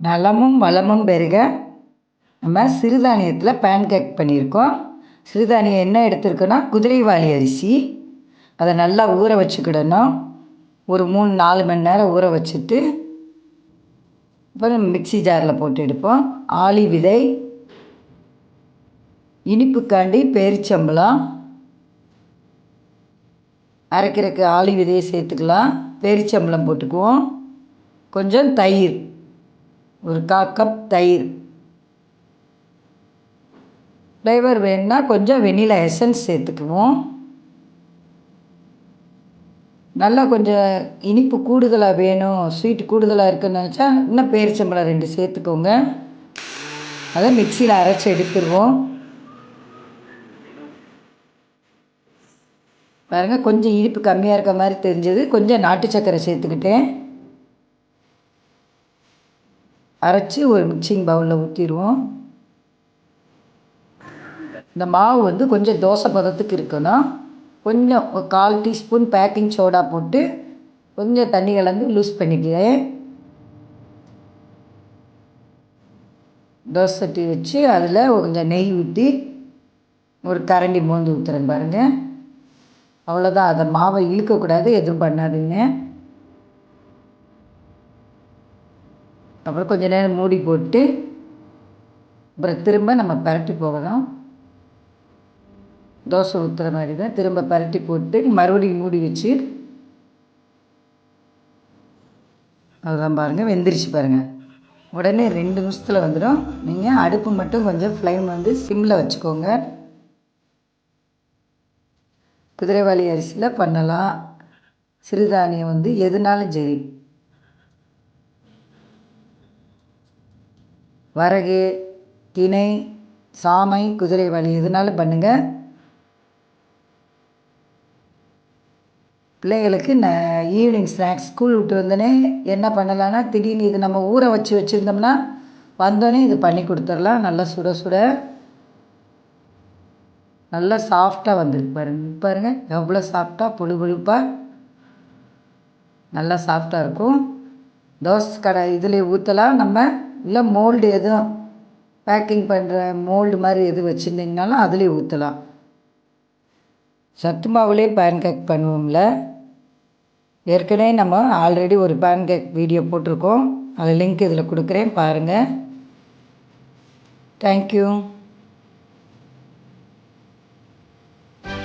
நலமும் வளமும் பெருக. நம்ம சிறுதானியத்தில் பேன்கேக் பண்ணியிருக்கோம். சிறுதானியம் என்ன எடுத்துருக்கோன்னா குதிரைவாலி அரிசி. அதை நல்லா ஊற வச்சுக்கிடணும். ஒரு 3-4 மணி நேரம் ஊற வச்சுட்டு அப்புறம் மிக்சி ஜாரில் போட்டு எடுப்போம். ஆளி விதை, இனிப்புக்காண்டி பேரிச்சம்பழம், அரைக்கிறதுக்கு ஆளி விதையை சேர்த்துக்கலாம். பேரிச்சம்பழம் போட்டுக்குவோம். கொஞ்சம் தயிர், ஒரு 1/4 கப் தயிர். ஃப்ளேவர் வேணுன்னா கொஞ்சம் வெண்ணிலா எசன்ஸ் சேர்த்துக்குவோம். நல்லா கொஞ்சம் இனிப்பு கூடுதலாக வேணும், ஸ்வீட் கூடுதலாக இருக்குன்னு நினச்சா இன்னும் பேரிச்சம்பழம் 2 சேர்த்துக்கோங்க. அதை மிக்சியில் அரைச்சி எடுத்துருவோம். பாருங்கள், கொஞ்சம் இனிப்பு கம்மியாக இருக்க மாதிரி தெரிஞ்சது. கொஞ்சம் நாட்டு சர்க்கரை சேர்த்துக்கிட்டேன். அரைச்சி ஒரு மிக்சிங் பவுலில் ஊற்றிடுவோம். இந்த மாவு கொஞ்சம் தோசை பதத்துக்கு இருக்கணும். கொஞ்சம் ஒரு 1/4 டீஸ்பூன் பேக்கிங் சோடா போட்டு கொஞ்சம் தண்ணி கலந்து லூஸ் பண்ணிக்கிறேன். தோசை சட்டி வச்சு அதில் கொஞ்சம் நெய் ஊற்றி ஒரு கரண்டி மோந்து ஊற்றுறேன் பாருங்கள். அவ்வளோதான். அதை மாவை இழுக்கக்கூடாது, எதுவும் பண்ணாதீங்க. அப்புறம் கொஞ்சம் நேரம் மூடி போட்டு அப்புறம் திரும்ப நம்ம பரட்டி போகலாம். தோசை ஊற்றுற மாதிரி தான் திரும்ப பரட்டி போட்டு மறுபடியும் மூடி வச்சு அதுதான் பாருங்கள், வெந்துருச்சு பாருங்கள். உடனே 2 நிமிஷத்தில் வந்துடும். நீங்கள் அடுப்பு மட்டும் கொஞ்சம் ஃப்ளேம் சிம்மில் வச்சுக்கோங்க. குதிரைவாலி அரிசியில் பண்ணலாம். சிறுதானியம் எதுனாலும் சரி, வரகு, திணை, சாமை, குதிரைவாலி எதுனாலும் பண்ணுங்கள். பிள்ளைகளுக்கு ஈவினிங் ஸ்நாக்ஸ் ஸ்கூல் விட்டு வந்தோடனே என்ன பண்ணலான்னா, திடீர்னு இது நம்ம ஊற வச்சுருந்தோம்னா வந்தோடனே இது பண்ணி கொடுத்துடலாம். நல்லா சுட சுட நல்லா சாஃப்டாக வந்துருக்கு பாருங்கள். எவ்வளோ சாஃப்டாக பொழு பொழுப்பாக நல்லா சாஃப்டாக இருக்கும். தோசை கடை இதில் ஊற்றலாம். நம்ம இல்லை மோல்டு எதுவும் பேக்கிங் பண்ணுற மோல்டு மாதிரி எது வச்சுருந்தீங்கனாலும் அதுலேயே ஊற்றலாம். சத்து மாவுலேயே பேன்கேக் பண்ணுவோம்ல. ஏற்கனவே நம்ம ஆல்ரெடி ஒரு பேன்கேக் வீடியோ போட்டிருக்கோம். அது லிங்க் இதில் கொடுக்குறேன், பாருங்கள். தேங்க்யூ.